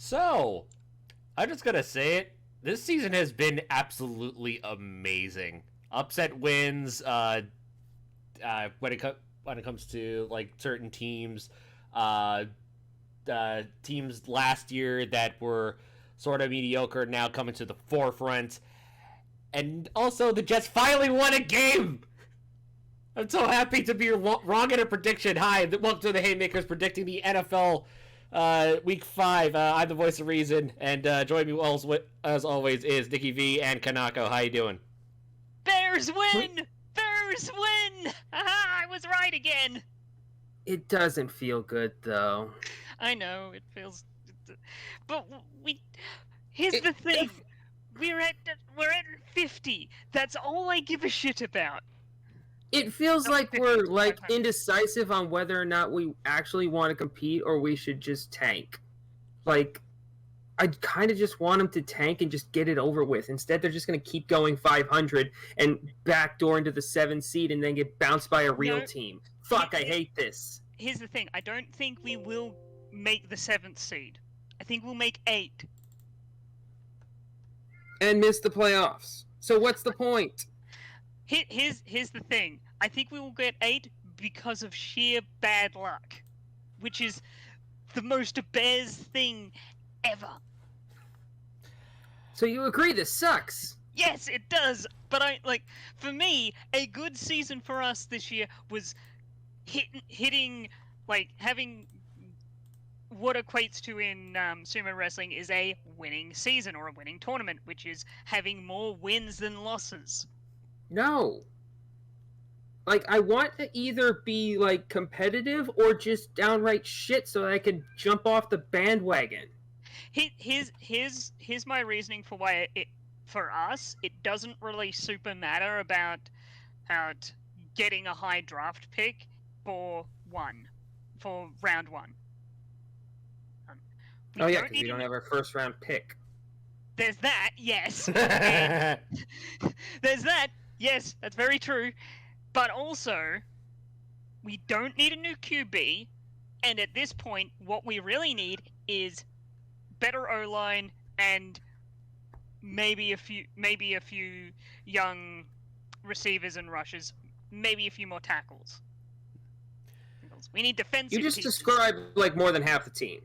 So, I'm just gonna say it. This season has been absolutely amazing. Upset wins, when it comes to like certain teams, uh, teams last year that were sort of mediocre now coming to the forefront, and also the Jets finally won a game. I'm so happy to be wrong in a prediction. Hi, welcome to the Haymakers predicting the NFL Week 5. I'm the voice of reason, and joining me as always is Nikki V and Kanako. How you doing? Bears win! Bears win! Aha! I was right again. It doesn't feel good though. I know it feels, but Here's the thing: we're at 50. That's all I give a shit about. It feels like we're like indecisive on whether or not we actually want to compete or we should just tank. Like, I kind of just want them to tank and just get it over with. Instead, they're just going to keep going 500 and backdoor into the 7th seed and then get bounced by a real team. Fuck, I hate this. Here's the thing. I don't think we will make the 7th seed. I think we'll make 8. And miss the playoffs. So what's the point? Here's the thing. I think we will get 8 because of sheer bad luck. Which is the most Bears thing ever. So you agree this sucks? Yes, it does. But for me, a good season for us this year was hitting, like, having what equates to in sumo wrestling is a winning season or a winning tournament, which is having more wins than losses. No. Like, I want to either be, like, competitive or just downright shit so that I can jump off the bandwagon. Here's my reasoning for why for us, it doesn't really super matter about getting a high draft pick for round 1. Oh yeah, because we don't have our first round pick. There's that, yes. There's that, yes, that's very true. But also, we don't need a new QB, and at this point, what we really need is better O-line and maybe a few young receivers and rushers, maybe a few more tackles. We need defensive. You just pieces. described like more than half the team.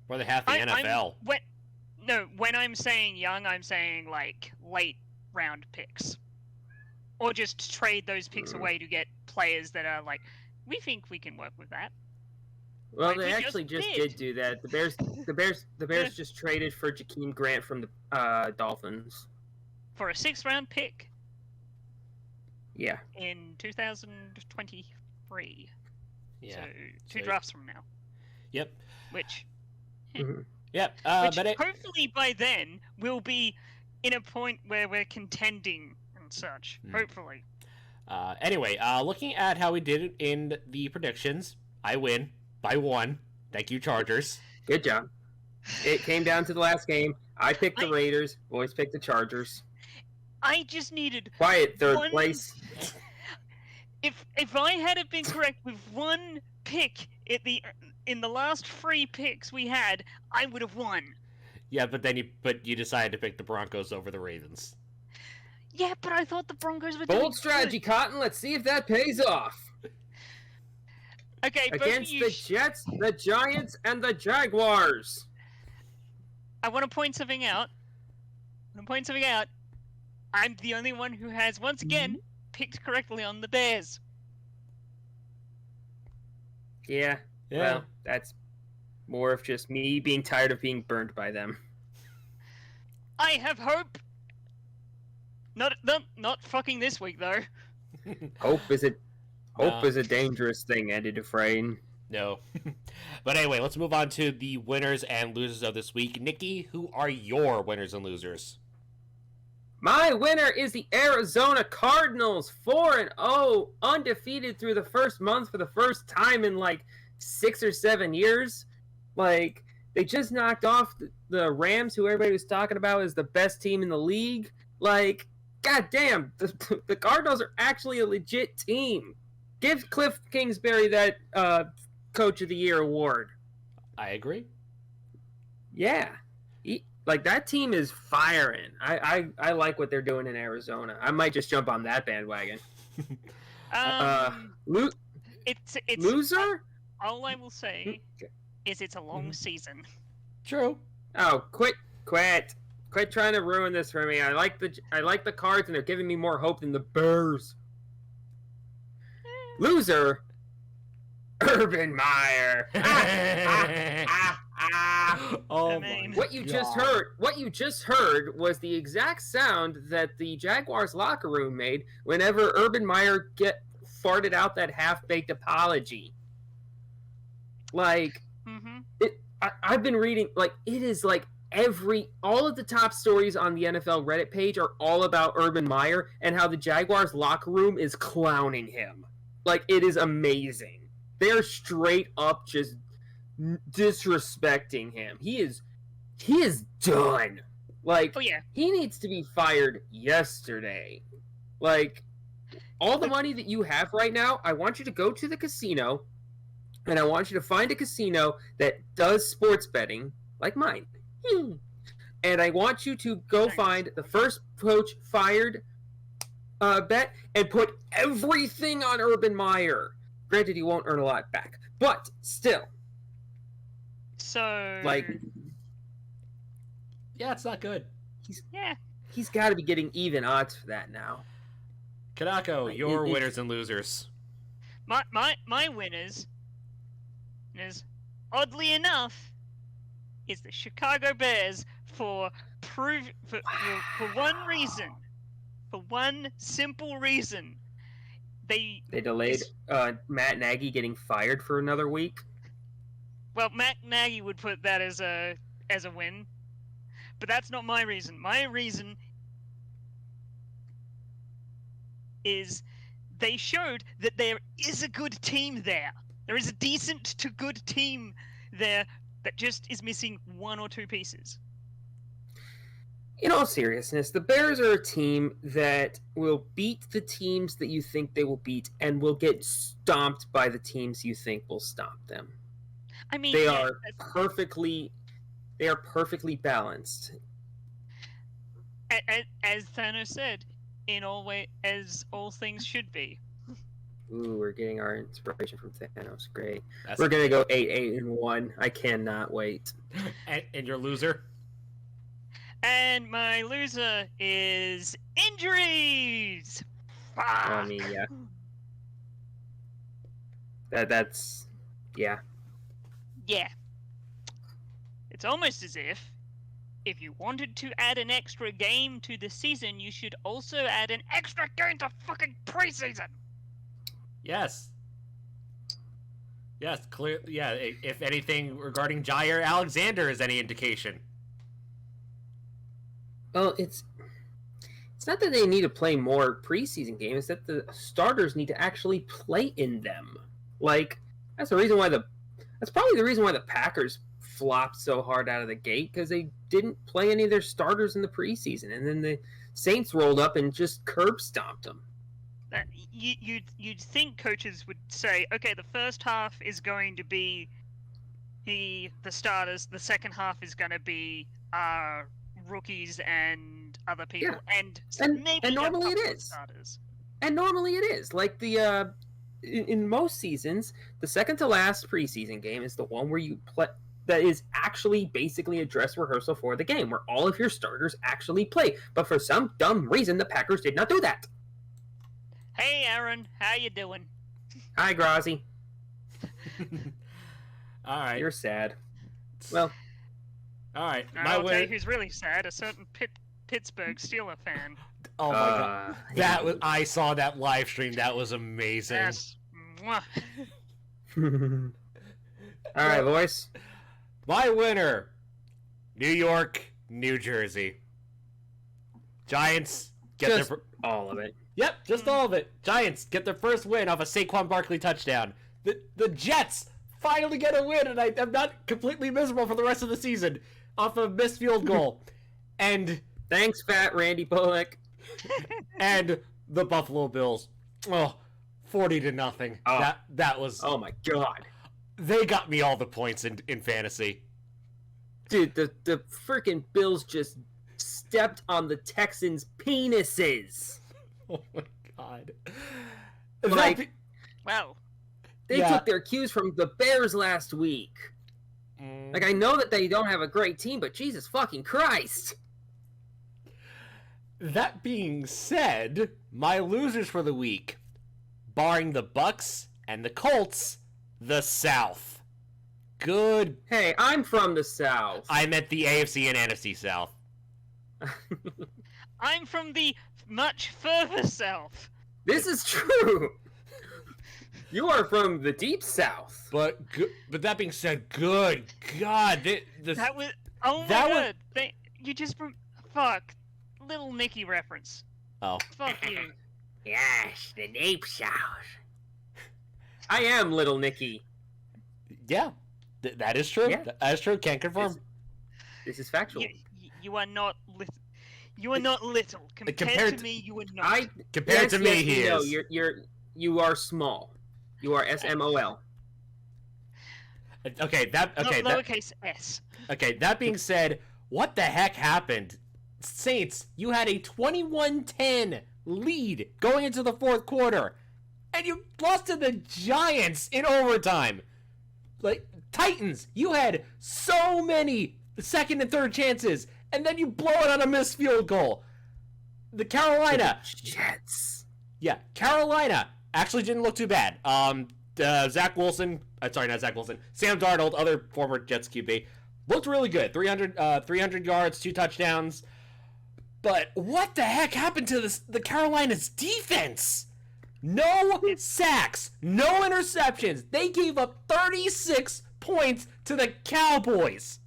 More than half the NFL. When I'm saying young, I'm saying like late round picks. Or just trade those picks away to get players that are like, we think we can work with that. Well, like they actually just did do that. The Bears just traded for Jakeem Grant from the Dolphins for a 6th round pick. Yeah. In 2023. Yeah. So 2 drafts from now. Yep. Which. Yep. Which hopefully by then we'll be in a point where we're contending and such. Hopefully. Anyway, looking at how we did it in the predictions, I win by 1. Thank you, Chargers. Good job. It came down to the last game. I picked the Raiders. Boys picked the Chargers. I just needed quiet third place. If I had been correct with 1 pick in the last 3 picks we had, I would have won. Yeah, but you decided to pick the Broncos over the Ravens. Yeah, but I thought the Broncos were bold strategy, good. Cotton. Let's see if that pays off. Okay, against the Jets, the Giants, and the Jaguars. I want to point something out. I'm the only one who has once again picked correctly on the Bears. Yeah. Well, that's more of just me being tired of being burned by them. I have hope. Not fucking this week though. Hope is a dangerous thing, Andy Dufresne. No. But anyway, let's move on to the winners and losers of this week. Nikki, who are your winners and losers? My winner is the Arizona Cardinals, 4-0, undefeated through the first month for the first time in like 6 or 7 years. Like, they just knocked off the Rams, who everybody was talking about as the best team in the league. Like, goddamn, the Cardinals are actually a legit team. Give Cliff Kingsbury that Coach of the Year award. I agree. Yeah. Like, that team is firing. I like what they're doing in Arizona. I might just jump on that bandwagon. It's Loser? all I will say is it's a long season. True. Oh, quit trying to ruin this for me. I like the Cards, and they're giving me more hope than the Bears. Loser, Urban Meyer. Oh my What you just heard was the exact sound that the Jaguars locker room made whenever Urban Meyer farted out that half-baked apology. Like, I've been reading, like, it is like all of the top stories on the NFL Reddit page are all about Urban Meyer and how the Jaguars locker room is clowning him. Like, it is amazing. They're straight up just disrespecting him. He is done. Like, he needs to be fired yesterday. Like, all the money that you have right now, I want you to go to the casino, and I want you to find a casino that does sports betting, like mine. And I want you to go find the first coach fired bet and put everything on Urban Meyer. Granted, you won't earn a lot back, but still. So, like, yeah, it's not good. He's got to be getting even odds for that now. Kanako, your winners and losers. My winners is, oddly enough, is the Chicago Bears for one reason. For one simple reason. They delayed Matt Nagy getting fired for another week. Well, Matt Nagy would put that as a win. But that's not my reason. My reason is they showed that there is a good team there. There is a decent to good team there that just is missing one or two pieces. In all seriousness, the Bears are a team that will beat the teams that you think they will beat and will get stomped by the teams you think will stomp them. I mean, they are perfectly balanced. As Thanos said, as all things should be. Ooh, we're getting our inspiration from Thanos. Great. We're gonna go 8-1. I cannot wait. And your loser? And my loser is injuries. Fuck. I mean, yeah. That's yeah. Yeah. It's almost as if you wanted to add an extra game to the season, you should also add an extra game to fucking preseason. Yes. Yes, clear. Yeah, if anything regarding Jair Alexander is any indication. Well, it's not that they need to play more preseason games. It's that the starters need to actually play in them. Like, that's probably the reason why the Packers flopped so hard out of the gate, because they didn't play any of their starters in the preseason, and then the Saints rolled up and just curb stomped them. You'd think coaches would say, okay, the first half is going to be the starters, the second half is going to be rookies and other people, and normally it is starters. And normally it is like the in most seasons, the second to last preseason game is the one where you play, that is actually basically a dress rehearsal for the game, where all of your starters actually play. But for some dumb reason, the Packers did not do that. Hey, Aaron, how you doing? Hi, Grazi. All right, you're sad. Well. All right, I'll tell you who's really sad. A certain Pittsburgh Steelers fan. Oh my god, I saw that live stream. That was amazing. Yes. All right, boys. My winner, New York, New Jersey. Giants get all of it. Yep, just all of it. Giants get their first win off a Saquon Barkley touchdown. The Jets finally get a win, and I'm not completely miserable for the rest of the season off a missed field goal. And thanks, Fat Randy Bullock. And the Buffalo Bills. 40-0. Oh. That was. Oh my god. They got me all the points in fantasy. Dude, the freaking Bills just stepped on the Texans' penises. Oh my god. Like, Wow. they took their cues from the Bears last week. Like, I know that they don't have a great team, but Jesus fucking Christ. That being said, my losers for the week, barring the Bucks and the Colts, the South. Good. Hey, I'm from the South. I meant the AFC and NFC South. I'm from the much further south. This is true. You are from the deep South. But that being said, good God, That was oh my god! You just fuck Little Nicky reference. Oh, Fuck you. Yes, the deep South. I am Little Nicky. yeah, that is true. Yeah. That is true. Can't confirm. This is factual. You are not little. You are not little. Compared to me, you are not. Compared to me, he no, is. You are small. You are SMOL. Okay, lowercase s. Okay, that being said, what the heck happened? Saints, you had a 21-10 lead going into the fourth quarter, and you lost to the Giants in overtime. Like, Titans, you had so many second and third chances, and then you blow it on a missed field goal. The Carolina Jets. Yeah, Carolina actually didn't look too bad. Zach Wilson, sorry, not Zach Wilson, Sam Darnold, other former Jets QB, looked really good. 300 yards, 2 touchdowns. But what the heck happened to the Carolina's defense? No sacks, no interceptions. They gave up 36 points to the Cowboys.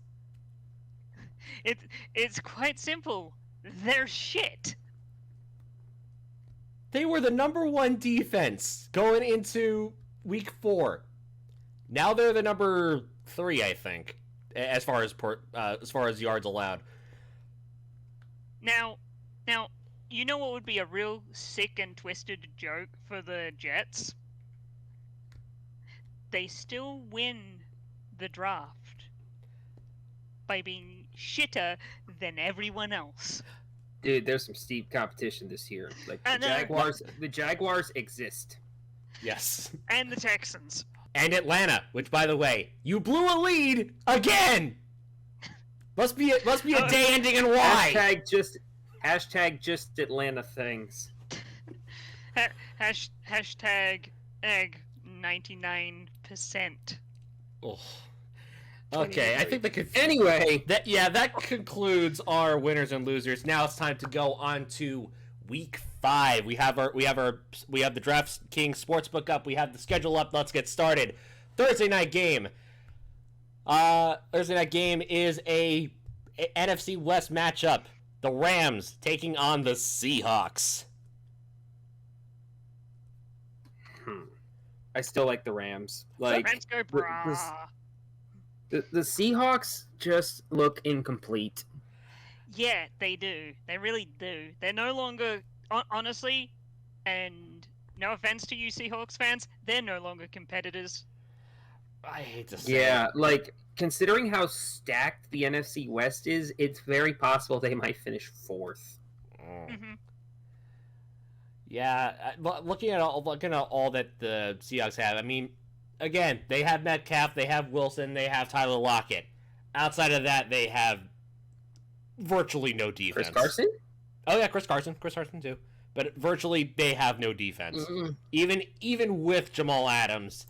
It's quite simple. They're shit. They were the number 1 defense going into week 4. Now they're the number 3, I think, as far as yards allowed. Now, you know what would be a real sick and twisted joke for the Jets? They still win the draft by being shitter than everyone else. Dude, there's some steep competition this year. Like the Jaguars exist. Yes. And the Texans. And Atlanta, which, by the way, you blew a lead again. Must be a day ending in Y. Hashtag just Atlanta things. Hashtag egg 99%. Oh. Okay, I think anyway, that concludes our winners and losers. Now it's time to go on to week 5. We have the DraftKings Sportsbook up. We have the schedule up. Let's get started. Thursday night game. Thursday night game is a NFC West matchup. The Rams taking on the Seahawks. I still like the Rams. Like, Rams go brah. The Seahawks just look incomplete. Yeah, they do. They really do. They're no longer, honestly, and no offense to you Seahawks fans, they're no longer competitors. I hate to say Yeah, like, considering how stacked the NFC West is, it's very possible they might finish 4th. Mm-hmm. Yeah, looking at all that the Seahawks have, I mean, again, they have Metcalf, they have Wilson, they have Tyler Lockett. Outside of that, they have virtually no defense. Chris Carson? Oh yeah, Chris Carson too. But virtually, they have no defense. Mm-mm. Even with Jamal Adams,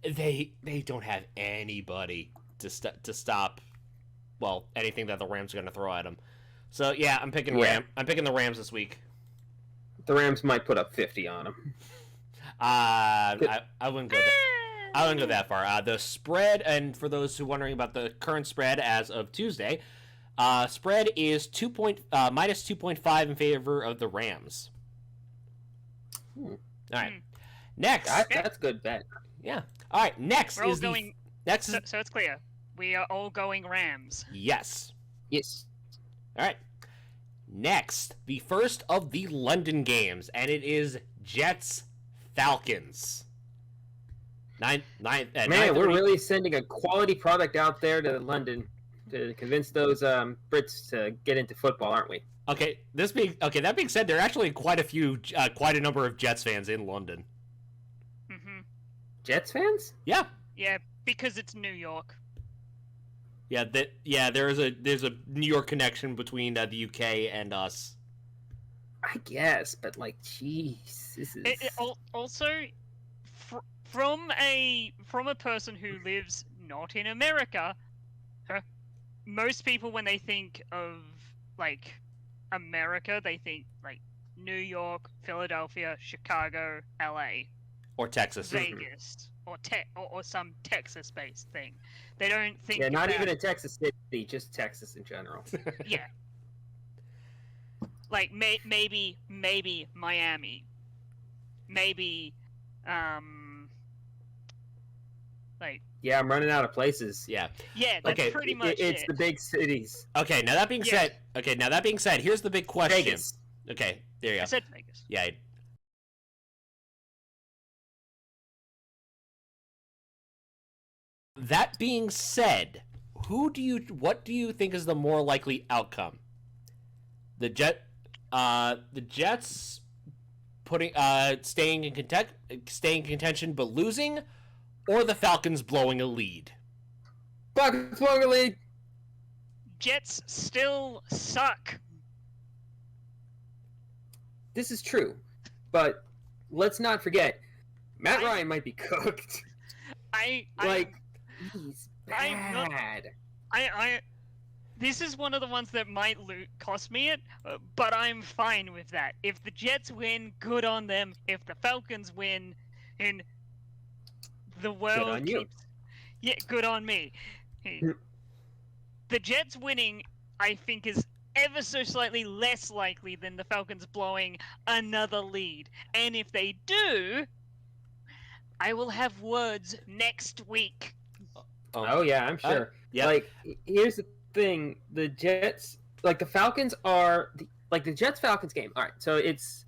they don't have anybody to stop. Well, anything that the Rams are going to throw at them. So yeah, I'm picking the Rams this week. The Rams might put up 50 on them. I wouldn't go that. I wouldn't go that far. The spread, and for those who are wondering about the current spread as of Tuesday, spread is minus 2.5 in favor of the Rams. All right, next. That's a good bet. Yeah. All right, next We're all is going. Next. So it's clear. We are all going Rams. Yes. Yes. All right. Next, the first of the London games, and it is Jets Falcons. Man, we're really sending a quality product out there to London. to convince those Brits to get into football, aren't we? Okay, that being said, there are actually quite a number of Jets fans in London. Mm-hmm. Jets fans? Yeah. Yeah, because it's New York. Yeah, there's a New York connection between the UK and us. I guess, but like, jeez, this is Also, from a person who lives not in America, most people when they think of like America, they think like New York, Philadelphia, Chicago, LA, or Texas, Vegas, or some Texas-based thing. They don't think. Yeah, not even in Texas City, just Texas in general. Yeah. Like maybe Miami, maybe like. Yeah, I'm running out of places. Yeah. Yeah, that's pretty much it's the big cities. Okay, now that being said, here's the big question. Vegas. Okay, there you go. I said Vegas. Yeah. That being said, what do you think is the more likely outcome? The Jets staying in contention but losing, or the Falcons blowing a lead? Falcons blowing a lead. Jets still suck. This is true, but let's not forget, Matt Ryan might be cooked. He's bad. This is one of the ones that might cost me it, but I'm fine with that. If the Jets win, good on them. If the Falcons win, and the world Good on you. keeps... Yeah, good on me. The Jets winning, I think, is ever so slightly less likely than the Falcons blowing another lead. And if they do, I will have words next week. Oh yeah, I'm sure. Yeah. Like, here's the thing: the Jets, like the Falcons, are the Jets Falcons game. All right, so it's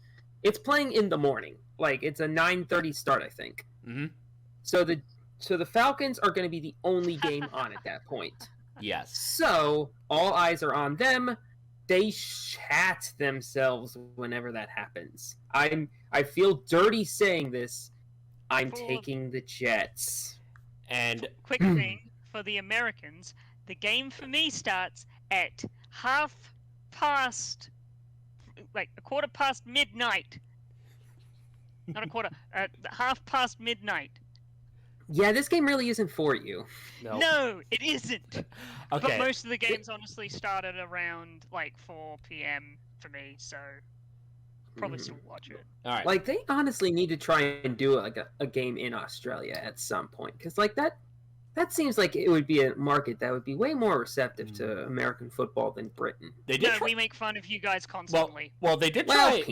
playing in the morning. Like it's a 9:30 start, I think. Mm-hmm. So the Falcons are going to be the only game on at that point. Yes. So all eyes are on them. They shat themselves whenever that happens. I feel dirty saying this. I'm taking the Jets. And quick thing for the Americans, the game for me starts at a quarter past midnight. Not a quarter, half past midnight. Yeah, this game really isn't for you. No, it isn't. Okay. But most of the games honestly started around like 4 p.m. for me, so probably still watch it. All right. Like they honestly need to try and do like a game in Australia at some point, because like that seems like it would be a market that would be way more receptive to American football than Britain. We make fun of you guys constantly. Well, they did try.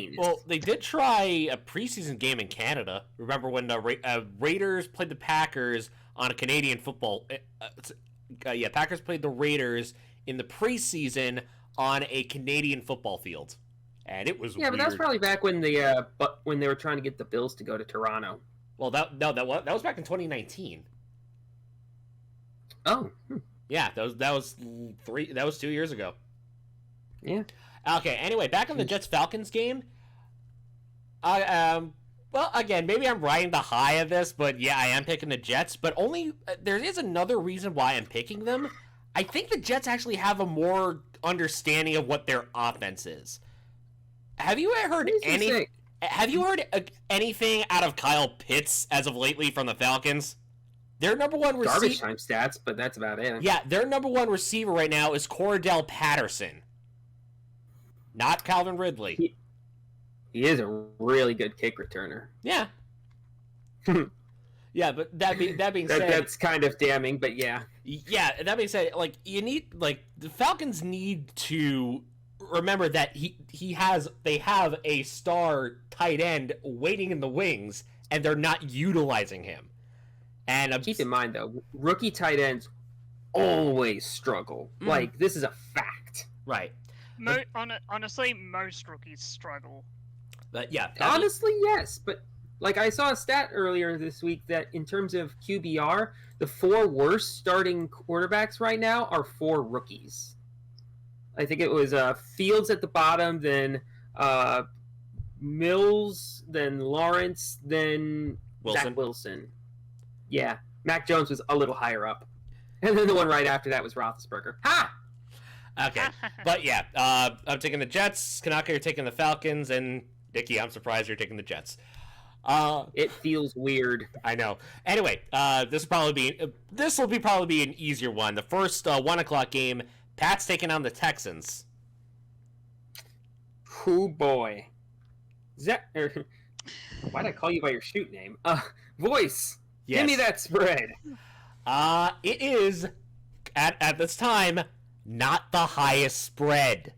They did try a preseason game in Canada. Remember when the Raiders played the Packers on a Canadian football? Packers played the Raiders in the preseason on a Canadian football field, and it was weird. But that was probably back when when they were trying to get the Bills to go to Toronto. Well, that was back in 2019. Oh. Yeah, that was 2 years ago. Yeah. Okay, anyway, back on the Jets-Falcons game. Well, again, maybe I'm riding the high of this, but yeah, I am picking the Jets, but only there is another reason why I'm picking them. I think the Jets actually have a more understanding of what their offense is. Have you heard anything out of Kyle Pitts as of lately from the Falcons? Their number one receiver... Garbage time stats, but that's about it. Yeah, their number one receiver right now is Cordell Patterson. Not Calvin Ridley. He is a really good kick returner. Yeah. Yeah, but that being said... That's kind of damning, but yeah. Yeah, that being said, like, the Falcons need to remember that they have a star tight end waiting in the wings, and they're not utilizing him. And keep in mind, though, rookie tight ends always struggle. Like, this is a fact. Right. Honestly, most rookies struggle. But yeah. Honestly, yes, but Like, I saw a stat earlier this week that in terms of QBR, the 4 worst starting quarterbacks right now are 4 rookies. I think it was Fields at the bottom, then Mills, then Lawrence, then Zach Wilson. Yeah, Mac Jones was a little higher up. And then the one right after that was Roethlisberger. Ha! Okay, but yeah, I'm taking the Jets. Kanaka, you're taking the Falcons, and Nikki, I'm surprised you're taking the Jets. It feels weird. I know. Anyway, this will probably be an easier one. The first 1:00 game, Pats taking on the Texans. Oh boy. Why'd I call you by your shoot name? Voice. Yes. Give me that spread. It is at this time not the highest spread.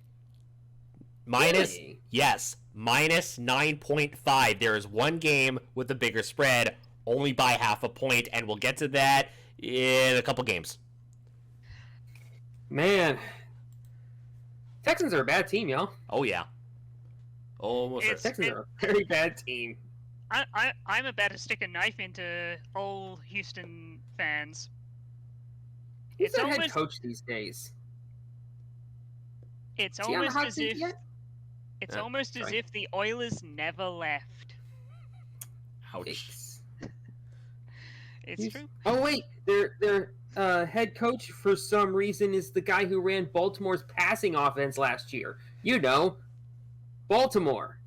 Really? Yes, minus 9.5. There is one game with a bigger spread, only by half a point, and we'll get to that in a couple games. Man, Texans are a bad team, y'all. Oh yeah, Texans are a very bad team. I'm about to stick a knife into old Houston fans. Who's their head coach these days? It's almost as if the Oilers never left. Ouch. It's true. Oh wait, their head coach for some reason is the guy who ran Baltimore's passing offense last year. You know, Baltimore,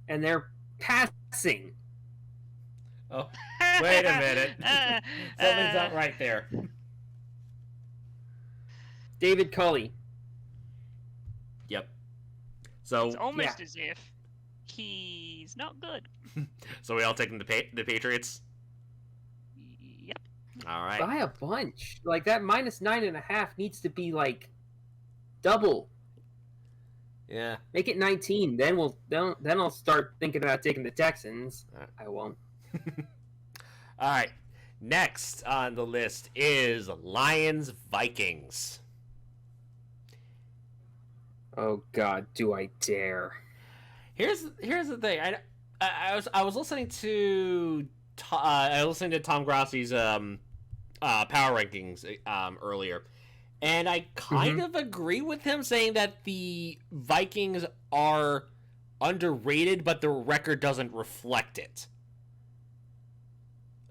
and they're passing. Oh, wait a minute. Something's not right there. David Culley. Yep. So it's almost as if he's not good. So we all taking the Patriots? Yep. All right. By a bunch. Like, that minus 9.5 needs to be like double. Yeah. Make it 19. Then I'll start thinking about taking the Texans. I won't. All right. Next on the list is Lions Vikings. Oh God, do I dare? Here's the thing. I was listening to Tom Grossi's power rankings earlier, and I kind of agree with him saying that the Vikings are underrated, but the record doesn't reflect it.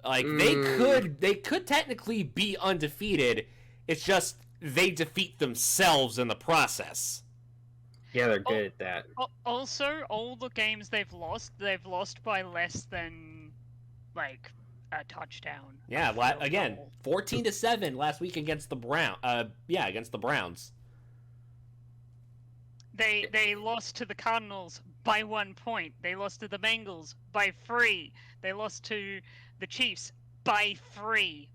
Like they could technically be undefeated. It's just they defeat themselves in the process. Yeah, they're good at that. Also, all the games they've lost by less than like a touchdown. Yeah, again, 14-7 last week against the against the Browns. They lost to the Cardinals by 1 point. They lost to the Bengals by 3. They lost to the Chiefs by 3.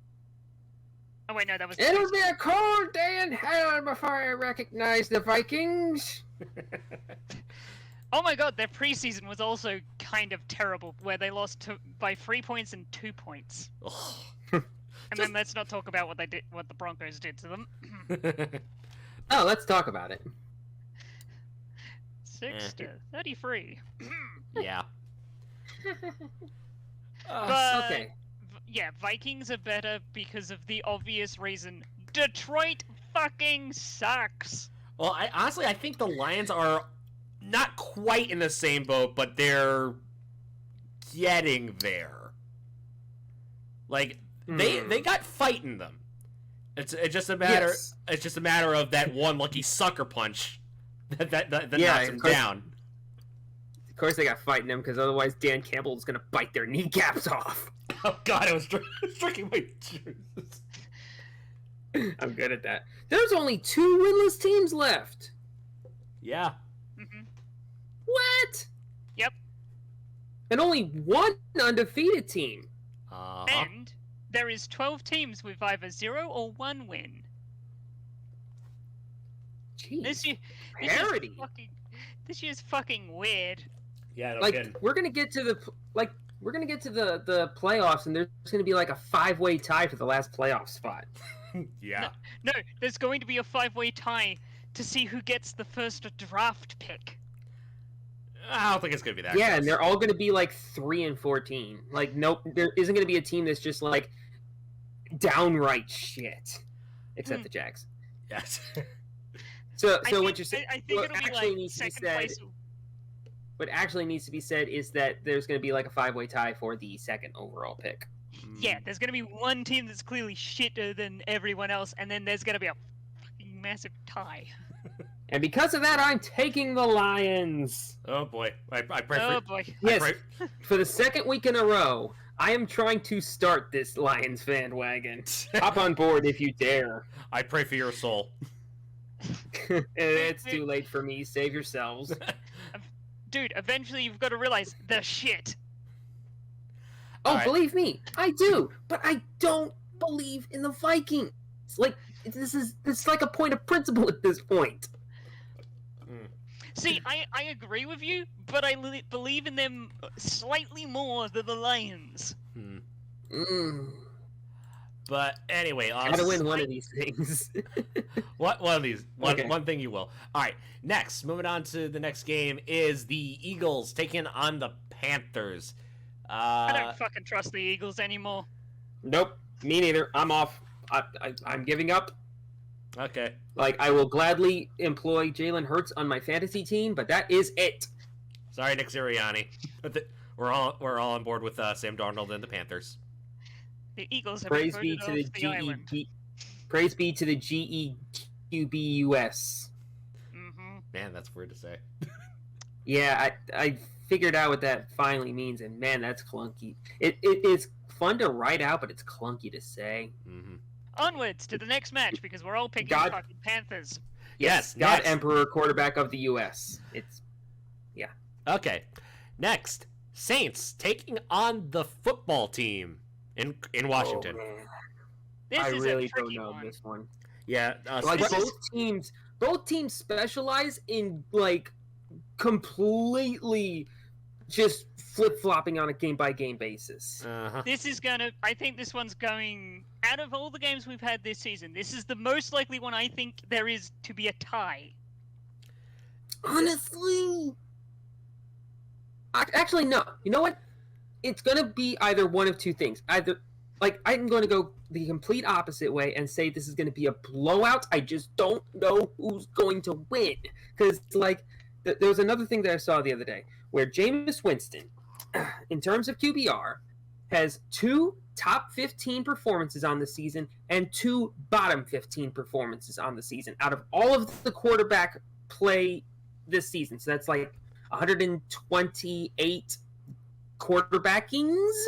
Oh wait, no, that was. It'll be a cold day in hell before I recognize the Vikings. Oh my God, their preseason was also kind of terrible, where they lost by 3 points and 2 points. And then let's not talk about what the Broncos did to them. Oh, let's talk about it. 6-33. Yeah. Okay. Yeah, Vikings are better because of the obvious reason. Detroit fucking sucks. Well, I think the Lions are not quite in the same boat, but they're getting there. Like they got fight in them. It's just a matter. Yes. It's just a matter of that one lucky sucker punch that knocks them down. Of course, they got fight in them because otherwise Dan Campbell is gonna bite their kneecaps off. Oh God, I was drinking my juice. I'm good at that. There's only 2 winless teams left. Yeah. Mm-hmm. What? Yep. And only 1 undefeated team. And there is 12 teams with either 0 or 1 win. Jeez. This year's fucking weird. Yeah, no like kidding. we're gonna get to the playoffs, and there's gonna be like a 5-way tie for the last playoff spot. Yeah. No, there's going to be a 5-way tie to see who gets the first draft pick. I don't think it's gonna be that. Yeah, close. and they're all going to be like 3-14. Like, nope, there isn't going to be a team that's just like downright shit, except the Jags. Yes. So I what you're think, saying? I think what it'll be actually like needs to be second said. place. What actually needs to be said is that there's going to be like a 5-way tie for the second overall pick. Yeah, there's gonna be one team that's clearly shitter than everyone else, and then there's gonna be a fucking massive tie. And because of that, I'm taking the Lions. Oh boy, I pray Oh for. boy. Yes, for the second week in a row, I am trying to start this Lions bandwagon. Hop on board if you dare. I pray for your soul. It's too late for me. Save yourselves. Dude, eventually you've got to realize they're shit. Oh, Alright. believe me, I do. But I don't believe in the Vikings. Like, it's like a point of principle at this point. See, I agree with you, but I believe in them slightly more than the Lions. But anyway, Gotta win one of these things. One of these. Okay. One thing you will. All right. Next, moving on to the next game is the Eagles taking on the Panthers. I don't fucking trust the Eagles anymore. Nope, me neither. I'm off. I'm giving up. Okay. Like, I will gladly employ Jalen Hurts on my fantasy team, but that is it. Sorry, Nick Sirianni. We're all on board with Sam Darnold and the Panthers. The Eagles have Praise been be voted to off the the island. Praise be to the GEQBUS. Mm-hmm. Man, that's weird to say. Yeah, I figured out what that finally means, and man, that's clunky. It is fun to write out, but it's clunky to say. Mm-hmm. Onwards to the next match because we're all picking God- fucking Panthers. Yes. God next. Emperor, quarterback of the U.S. It's Okay. Next, Saints taking on the football team in Washington. Oh, man. This I is really a tricky don't know one. this one. Yeah. Like, This both teams specialize in like completely just flip-flopping on a game-by-game basis. Uh-huh. I think this one's going, out of all the games we've had this season, this is the most likely one I think there is to be a tie. Honestly, actually, no. You know what? It's gonna be either one of two things. Either, like, I'm going to go the complete opposite way and say this is going to be a blowout. I just don't know who's going to win. Because, like, there was another thing that I saw the other day where Jameis Winston, in terms of QBR, has 2 top 15 performances on the season and 2 bottom 15 performances on the season out of all of the quarterback play this season. So that's like 128 quarterbackings.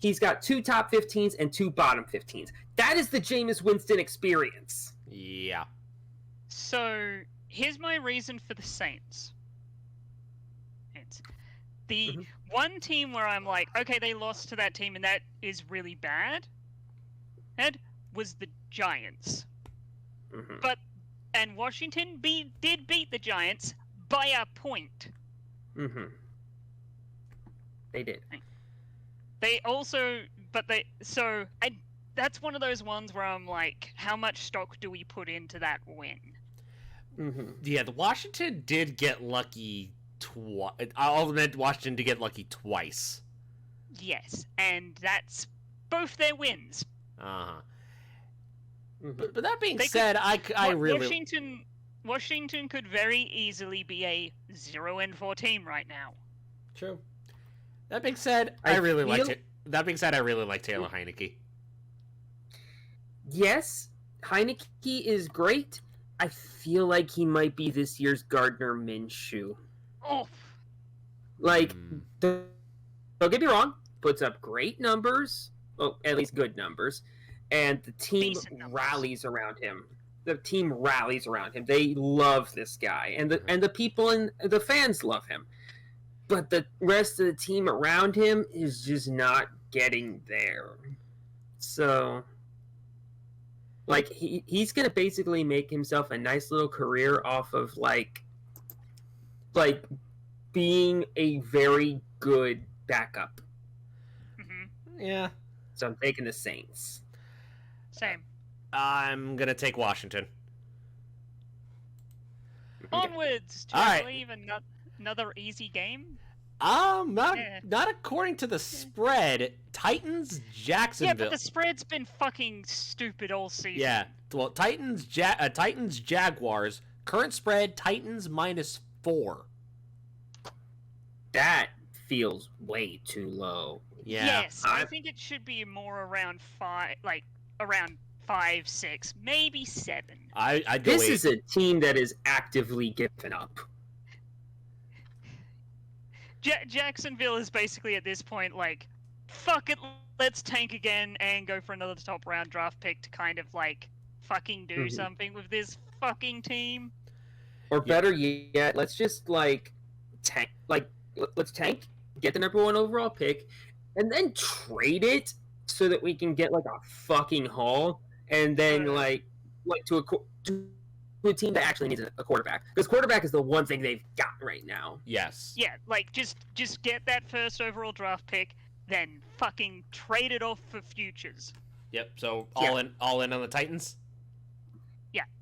He's got 2 top 15s and 2 bottom 15s. That is the Jameis Winston experience. Yeah. So, here's my reason for the Saints. It's the one team where I'm like, okay, they lost to that team and that is really bad, and was the Giants. And Washington did beat the Giants by a point. They did. They also, that's one of those ones where I'm like, how much stock do we put into that win? Yeah, the Washington did get lucky twice. I'll admit Washington did get lucky twice. Yes, and that's both their wins. Uh-huh. But that being said, I really... Washington could very easily be a 0-4 team right now. True. That being said, I really like it. That being said, I really like Taylor Heineke. Yes, Heineke is great. I feel like he might be this year's Gardner Minshew. Oh, like, don't get me wrong, puts up great numbers, well, at least good numbers, and the team rallies around him. The team rallies around him. They love this guy, and the people and the fans love him. But the rest of the team around him is just not getting there. So, like, he's going to basically make himself a nice little career off of, like being a very good backup. Yeah. So I'm taking the Saints. Same. I'm going to take Washington. Onwards to All right. believe in not... Another easy game? Not Yeah. not according to the spread. Titans Yeah, Jacksonville. but the spread's been fucking stupid all season. Yeah, well, Titans Jaguars. Current spread Titans -4. That feels way too low. Yeah, Yes, I think it should be more around around 5, 6, maybe 7. I'd go This 8. is a team that is actively giving up. Jacksonville is basically at this point like, fuck it, let's tank again and go for another top round draft pick to kind of like fucking do Mhm. something with this fucking team. Or better yet, let's just like tank. Let's tank, get the number 1 overall pick, and then trade it so that we can get like a fucking haul, and then like to a team that actually needs a quarterback, because quarterback is the one thing they've got right now. Yes. Yeah, like just get that first overall draft pick, then fucking trade it off for futures. Yep. So all in on the Titans.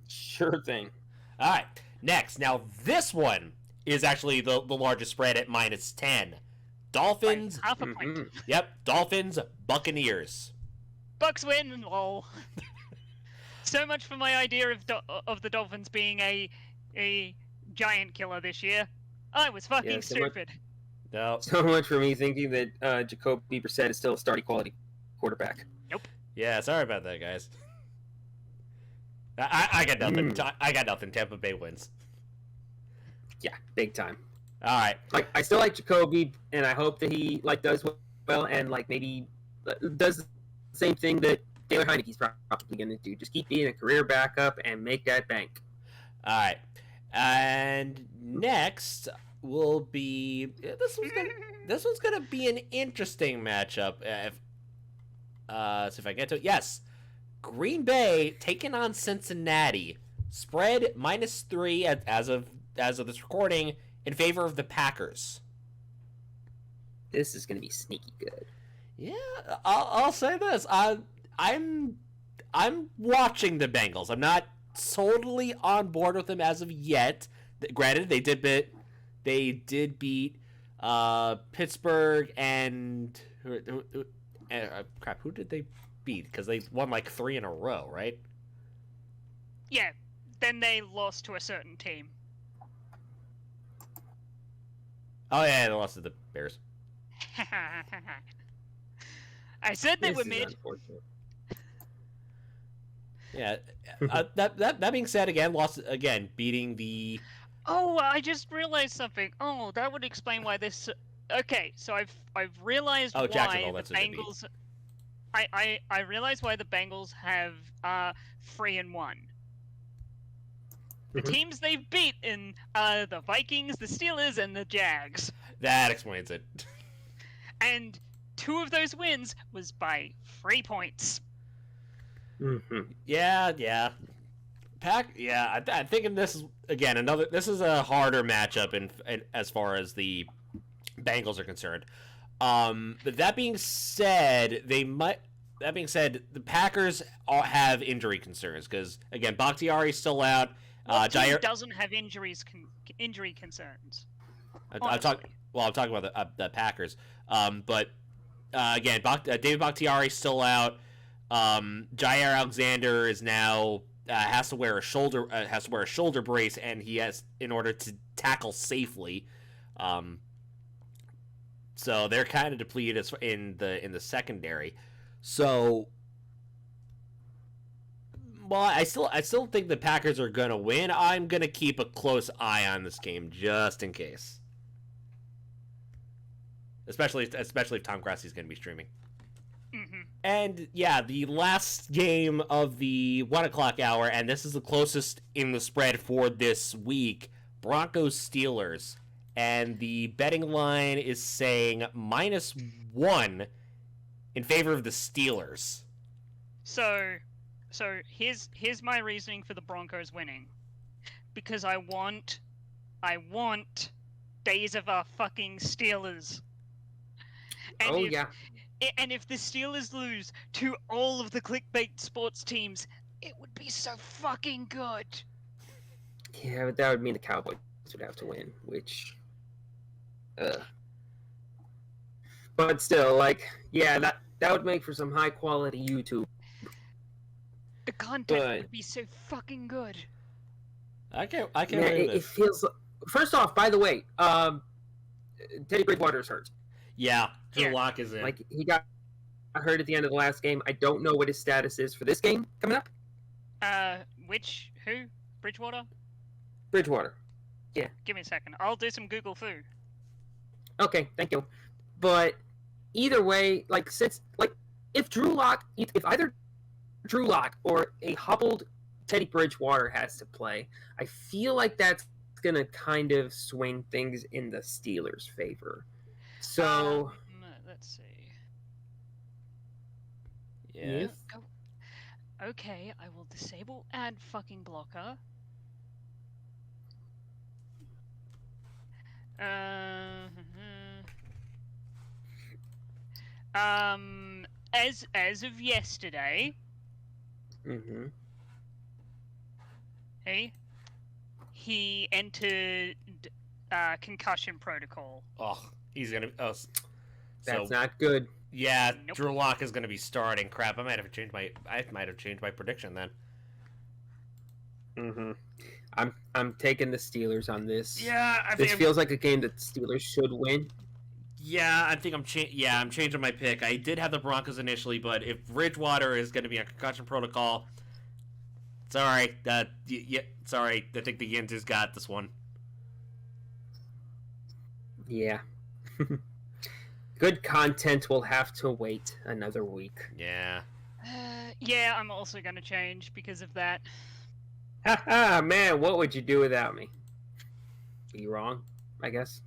Sure thing. All right. Next, now this one is actually the largest spread at -10. Dolphins. Half a point. Mhm. Yep. Dolphins Buccaneers. Bucks win, lol. So much for my idea of the Dolphins being a giant killer this year. I was fucking Yeah, so much- stupid. No. So much for me thinking that Jacoby Brissett is still a starting quality quarterback. Yeah. Sorry about that, guys. I got nothing. I got nothing. Tampa Bay wins. Yeah, big time. All right. Like, I still like Jacoby, and I hope that he like does well, and like maybe does the same thing that Taylor Heineke's probably going to do. Just keep being a career backup and make that bank. All right. And next will be this one's gonna be an interesting matchup. So if I get to it, yes, Green Bay taking on Cincinnati. Spread -3 as of this recording in favor of the Packers. This is going to be sneaky good. Yeah, I'll say this. I'm watching the Bengals. I'm not totally on board with them as of yet. Granted, they did beat Pittsburgh and crap. Who did they beat? Because they won like 3 in a row, right? Yeah, then they lost to a certain team. Oh yeah, they lost to the Bears. I said they This were is mid. unfortunate. Yeah. That being said, lost again, beating the. Oh, I just realized something. Oh, that would explain why this. Okay, so I've realized why Jacksonville, the that's what they beat. Bengals. I realized why the Bengals have 3-1. The Mhm. teams they've beaten are the Vikings, the Steelers, and the Jags. That explains it. And 2 of those wins was by 3 points. Mhm. Yeah. Yeah, I'm thinking this is again This is a harder matchup in as far as the Bengals are concerned. But that being said, the Packers have injury concerns because again, Bakhtiari's still out. What team Jair doesn't have injury concerns? I'm talking about the Packers. But again, David Bakhtiari's still out. Jair Alexander is now has to wear a shoulder brace, and he has in order to tackle safely. So they're kind of depleted in the secondary. So, well, I still think the Packers are gonna win. I'm gonna keep a close eye on this game just in case. Especially if Tom Grassi's going to be streaming. Mm-hmm. And yeah, the last game of the 1:00 hour, and this is the closest in the spread for this week, Broncos Steelers. And the betting line is saying -1 in favor of the Steelers. So here's my reasoning for the Broncos winning. Because I want days of our fucking Steelers. And and if the Steelers lose to all of the clickbait sports teams, it would be so fucking good. Yeah, but that would mean the Cowboys would have to win, which But still, like, yeah, that would make for some high quality YouTube. The content But- would be so fucking good. I can't Yeah, believe it this. feels. First off, by the way, Teddy Bridgewater's hurt. Yeah, Drew Yeah. Lock is in. Like, he got hurt at the end of the last game. I don't know what his status is for this game coming up. Who? Bridgewater? Bridgewater. Give me a second. I'll do some Google foo. Okay, thank you. But either way, like, since, like, if either Drew Lock or a hobbled Teddy Bridgewater has to play, I feel like that's gonna kind of swing things in the Steelers' favor. So Let's see. yeah. Okay, I will disable ad fucking blocker. As of yesterday, Mhm. he entered concussion protocol. Oh, he's gonna. So That's not good. yeah, Nope. Drew Lock is gonna be starting. Crap, I might have changed my prediction then. Mhm. I'm taking the Steelers on this. Yeah, I This think. feels like a game that the Steelers should win. Yeah, I think I'm changing my pick. I did have the Broncos initially, but if Bridgewater is going to be on concussion protocol, it's all right. It's all right. I think the Yins has got this one. Yeah. Good content will have to wait another week. Yeah. Yeah, I'm also gonna change because of that. Haha, man, what would you do without me? Be wrong, I guess.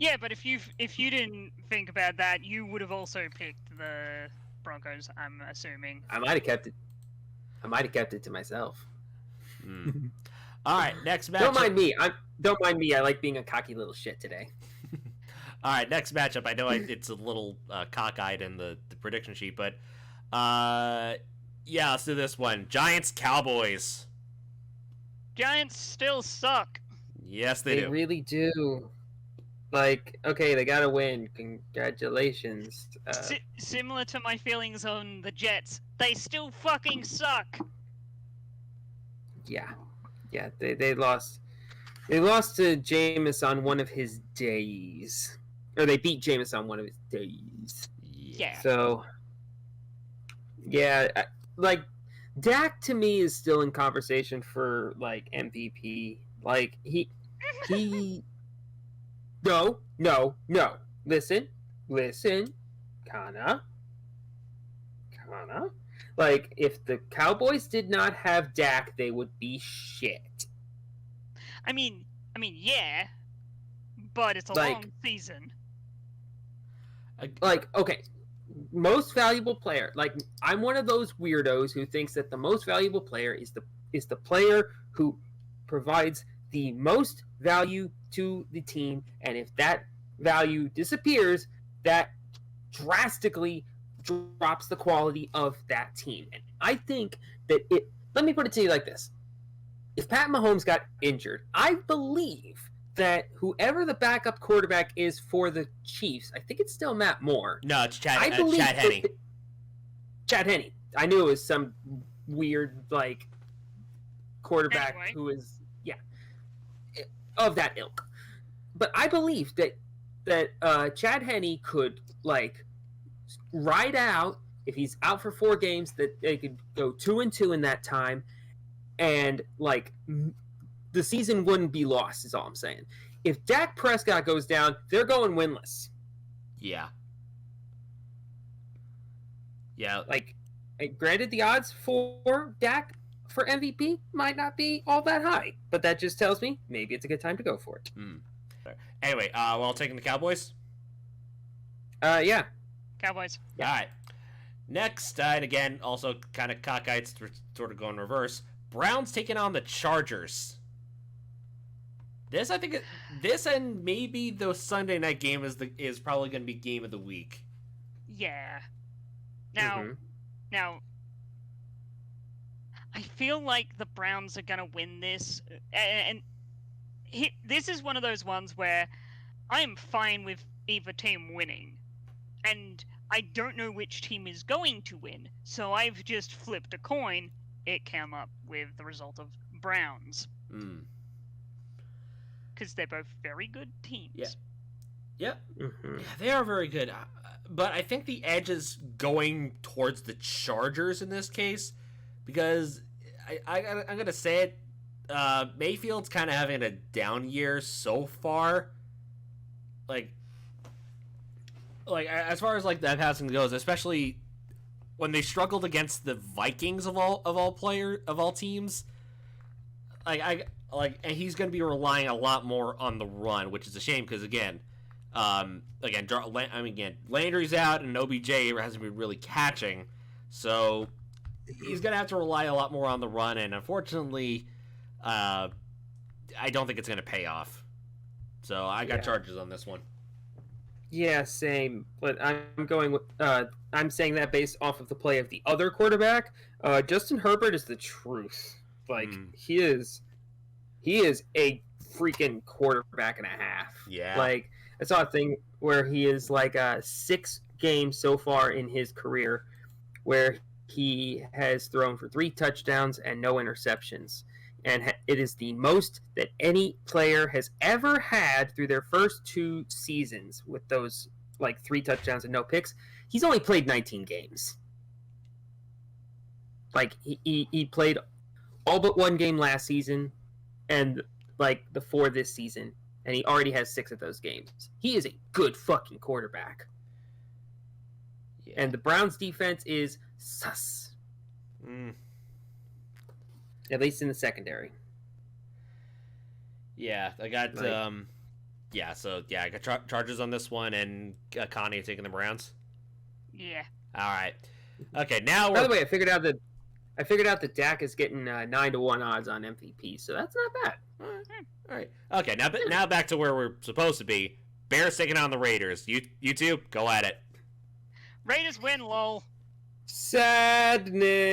Yeah, but if you didn't think about that, you would have also picked the Broncos. I'm assuming. I might have kept it to myself. Hmm. All right, next matchup. Don't mind me. I like being a cocky little shit today. All right, next matchup. I know it's a little cockeyed in the prediction sheet, but yeah, let's do this one. Giants Cowboys. Giants still suck. Yes, they do. really do. Like, okay, they gotta win. Congratulations. Similar to my feelings on the Jets, they still fucking suck. Yeah, they lost. They lost to Jameis on one of his days, or they beat Jameis on one of his days. Yeah. So, yeah, like Dak to me is still in conversation for like MVP. Like he. No. Listen. Kana. Like, if the Cowboys did not have Dak, they would be shit. I mean, yeah, but it's a Like- long season. Like, okay, most valuable player. Like, I'm one of those weirdos who thinks that the most valuable player is the player who provides the most value to the team, and if that value disappears, that drastically drops the quality of that team. And I think that let me put it to you like this. If Pat Mahomes got injured, I believe that whoever the backup quarterback is for the Chiefs, I think it's still Matt Moore. No, it's Chad that- Henne. Chad Henne. I knew it was some weird, like, quarterback Anyway. who is, of that ilk. But I believe that Chad Henne could, like, ride out, if he's out for 4 games, that they could go 2-2 in that time, and, like, the season wouldn't be lost, is all I'm saying. If Dak Prescott goes down, they're going winless. Yeah. Yeah. Like, granted, the odds for Dak for MVP might not be all that high, but that just tells me maybe it's a good time to go for it. Anyway, well, taking the Cowboys. Yeah. Cowboys. All right. Next, and again, also kind of cockeyed, sort of going reverse. Browns taking on the Chargers. This, I think, this and maybe the Sunday night game is probably going to be game of the week. Yeah. Now, Mhm. Now, I feel like the Browns are gonna win this, and this is one of those ones where I'm fine with either team winning. And I don't know which team is going to win, so I've just flipped a coin. It came up with the result of Browns. Because they're both very good teams. Yeah. Yep. Mm-hmm. Yeah, they are very good. But I think the edge is going towards the Chargers in this case, because I'm going to say it, Mayfield's kind of having a down year so far. Like as far as like that passing goes, especially when they struggled against the Vikings of all teams. And he's going to be relying a lot more on the run, which is a shame because again, Landry's out and OBJ hasn't been really catching, so he's going to have to rely a lot more on the run, and unfortunately, I don't think it's going to pay off. So I got Chargers on this one. Yeah, same. But I'm going with. I'm saying that based off of the play of the other quarterback. Justin Herbert is the truth. Like he is a freaking quarterback and a half. Yeah. Like I saw a thing where he is like 6 games so far in his career where he has thrown for 3 touchdowns and no interceptions. And it is the most that any player has ever had through their first 2 seasons with those like 3 touchdowns and no picks. He's only played 19 games. Like he played all but 1 game last season and like the 4 this season, and he already has 6 of those games. He is a good fucking quarterback. Yeah. And the Browns defense is sus. At least in the secondary. Yeah, I got I got Chargers on this one, and Connie taking the Browns. Yeah. All right. Okay, now by the way, I figured out that Dak is getting 9-1 odds on MVP, so that's not bad. All right. Okay, now back to where we're supposed to be. Bears taking on the Raiders. You two, go at it. Raiders win, lol. Sadness.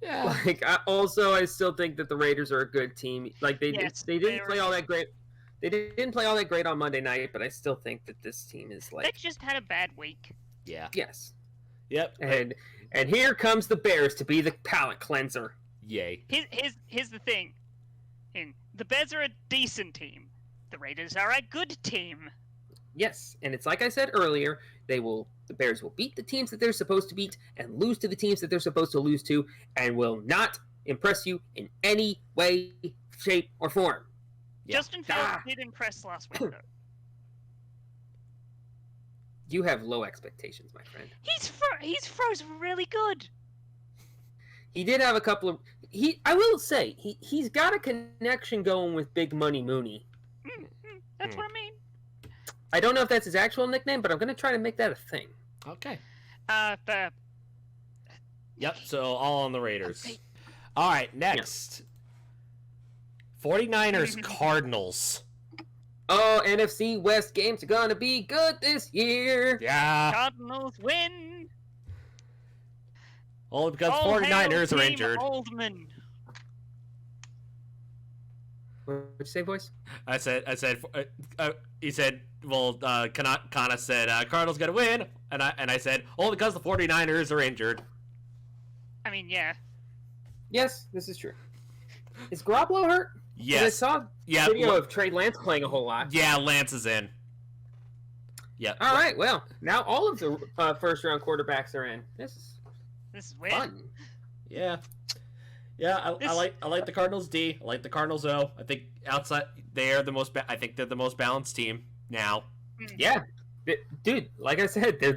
Yeah. Like I still think that the Raiders are a good team. Like they didn't play all that great. They didn't play all that great on Monday night, but I still think that this team is like. They just had a bad week. Yeah. Yes. Yep. And here comes the Bears to be the palate cleanser. Yay. Here's the thing. The Bears are a decent team. The Raiders are a good team. Yes, and it's like I said earlier, the Bears will beat the teams that they're supposed to beat and lose to the teams that they're supposed to lose to, and will not impress you in any way, shape, or form. Yeah. Justin Fields did impress last week, though. You have low expectations, my friend. He's frozen really good. He did have a couple of. I will say he's got a connection going with Big Money Mooney. That's what I mean. I don't know if that's his actual nickname, but I'm going to try to make that a thing. Okay. But... Yep, so all on the Raiders. Okay. All right, next. Yeah. 49ers Cardinals. Oh, NFC West games are going to be good this year. Yeah. Cardinals win. Only because 49ers are injured. Oldman. What'd you say, boys? I said, he said, well, Kana said, Cardinals got to win. And I said, only because the 49ers are injured. I mean, yeah. Yes, this is true. Is Garoppolo hurt? Yes. I saw video of Trey Lance playing a whole lot. Yeah, Lance is in. Yep. All right, well, now all of the first-round quarterbacks are in. This is weird. Fun. Yeah. Yeah, I like the Cardinals D. I like the Cardinals O. I think outside they're the most. I think they're the most balanced team now. Yeah, dude. Like I said, they're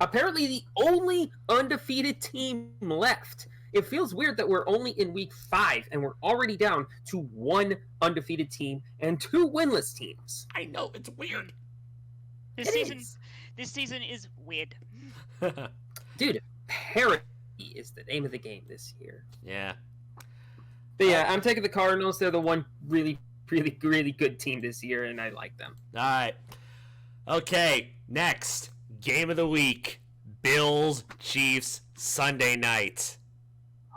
apparently the only undefeated team left. It feels weird that we're only in week 5 and we're already down to 1 undefeated team and 2 winless teams. I know, it's weird. This season is weird. Dude, parity is the name of the game this year. Yeah. But yeah, I'm taking the Cardinals. They're the one really, really, really good team this year, and I like them. All right. Okay, next. Game of the week. Bills, Chiefs, Sunday night.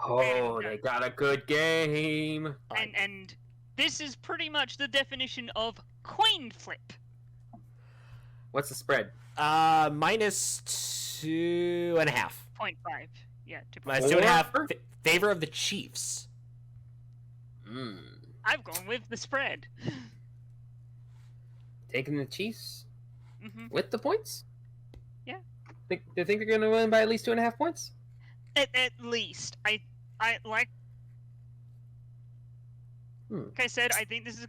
Oh, they got a good game. And this is pretty much the definition of coin flip. What's the spread? Minus 2.5. 0.5. Yeah, 2.5. Minus 2.5. Favor of the Chiefs. I've gone with the spread. Taking the Chiefs Mm-hmm. with the points? Yeah. Do you think they're going to win by at least 2.5 points? At least. I like I said, I think this is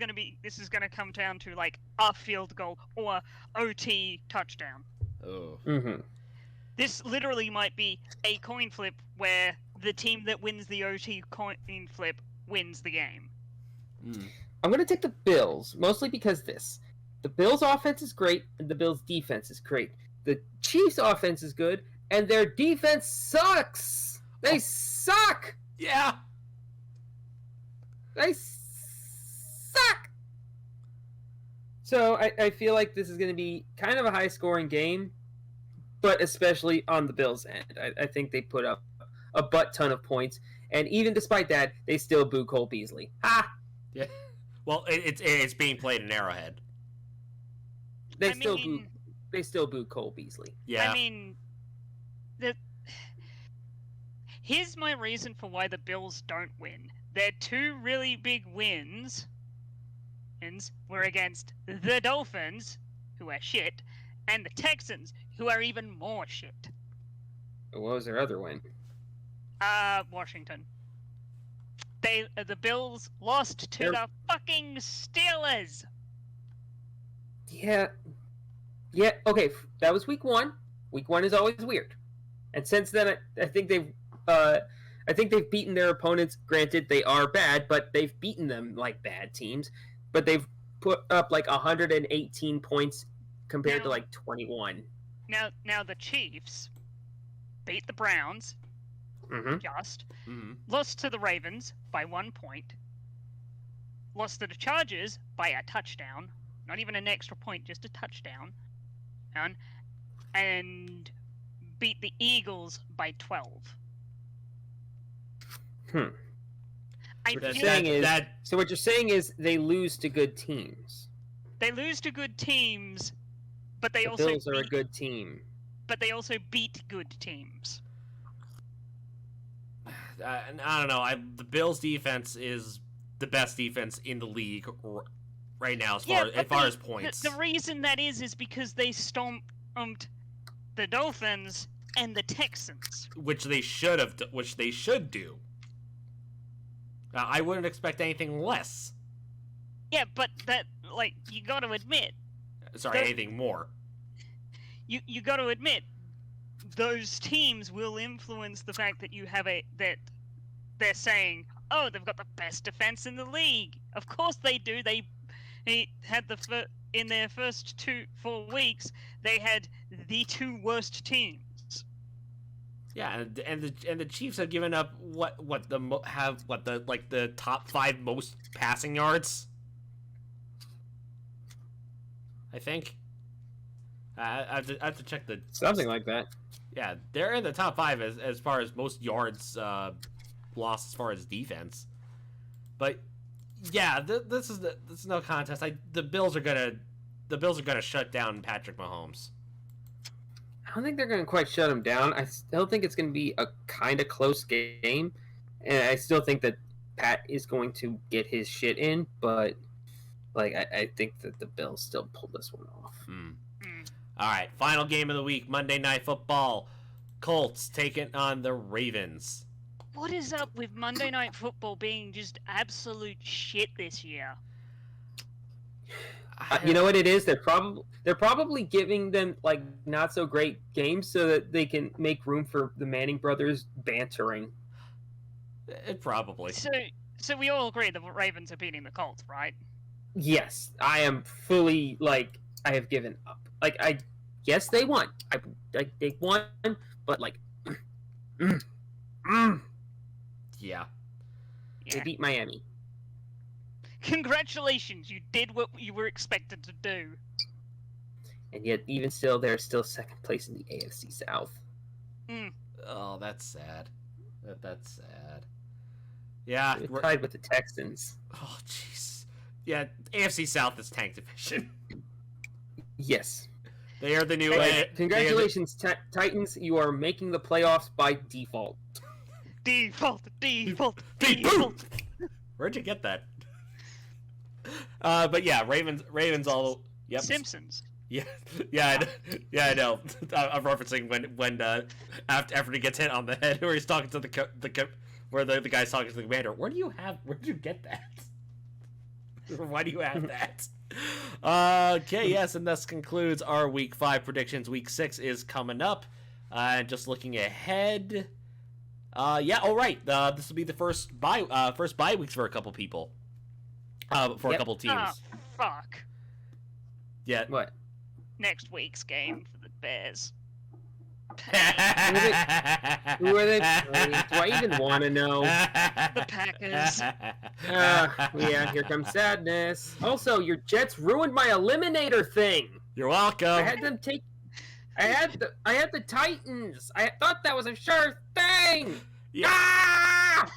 gonna come down to like a field goal or OT touchdown. Oh. Mm-hmm. This literally might be a coin flip where the team that wins the OT coin flip wins the game. I'm going to take the Bills, mostly because the Bills' offense is great, and the Bills' defense is great. The Chiefs' offense is good, and their defense sucks! They suck! Yeah! They suck! So I feel like this is going to be kind of a high-scoring game, but especially on the Bills' end. I think they put up a butt-ton of points, and even despite that, they still boo Cole Beasley. Ha! Yeah. Well, it's being played in Arrowhead. They still boo Cole Beasley. Yeah. I mean, here's my reason for why the Bills don't win. Their two really big wins were against the Dolphins, who are shit, and the Texans, who are even more shit. What was their other win? Washington. The Bills lost to the fucking Steelers. Yeah, okay, that was week 1. Week 1 is always weird. And since then, I think they've beaten their opponents. Granted, they are bad, but they've beaten them like bad teams. But they've put up like 118 points compared to like 21. Now the Chiefs beat the Browns, lost to the Ravens by 1 point, lost to the Chargers by a touchdown, not even an extra point, just a touchdown, and beat the Eagles by 12. So what you're saying is they lose to good teams. They lose to good teams, but the Bills are a good team. But they also beat good teams. I don't know. The Bills' defense is the best defense in the league right now, as far as points. The reason that is because they stomped the Dolphins and the Texans, which they should do. I wouldn't expect anything less. Yeah, but that, like, you got to admit. Sorry, anything more. You got to admit, those teams will influence the fact that that they're saying, oh, they've got the best defense in the league. Of course they do. They had in their first 4 weeks, they had the 2 worst teams. Yeah, and the Chiefs have given up the top 5 most passing yards. I think. I have to check the something like that. Yeah, they're in the top 5 as far as most yards lost as far as defense. But yeah, this is no contest. The Bills are gonna shut down Patrick Mahomes. I don't think they're going to quite shut him down. I still think it's going to be a kind of close game, and I still think that Pat is going to get his shit in, but like I think that the Bills still pull this one off. All right, final game of the week, Monday Night Football. Colts taking on the Ravens. What is up with Monday Night Football being just absolute shit this year? You know what it is? They're probably giving them like not so great games so that they can make room for the Manning brothers bantering. Probably. So we all agree the Ravens are beating the Colts, right? Yes, I am fully I have given up. Yes, they won. They won, but yeah, they beat Miami. Congratulations, you did what you were expected to do. And yet, even still, they're still second place in the AFC South. Oh, that's sad. That's sad. Yeah, we're tied with the Texans. Oh, jeez. Yeah, AFC South is tank division. Yes. They are the new. Congratulations, Titans! You are making the playoffs by default. Default. Where'd you get that? But yeah, Ravens all. Yep. Simpsons. Yeah, I know. I'm referencing when after he gets hit on the head, where he's talking to where the guy's talking to the commander. Where'd you get that? Why do you have that? Okay, yes, and this concludes our Week 5 predictions. Week 6 is coming up. Just looking ahead. Yeah, all right. This will be the first bye weeks for a couple people. For a couple teams. Oh, fuck. Yeah. What? Next week's game for the Bears. Who are they? Do I even want to know? The Packers. Yeah, here comes sadness. Also, your Jets ruined my eliminator thing. You're welcome. I had them take. I had the Titans. I thought that was a sure thing. Yeah. Ah!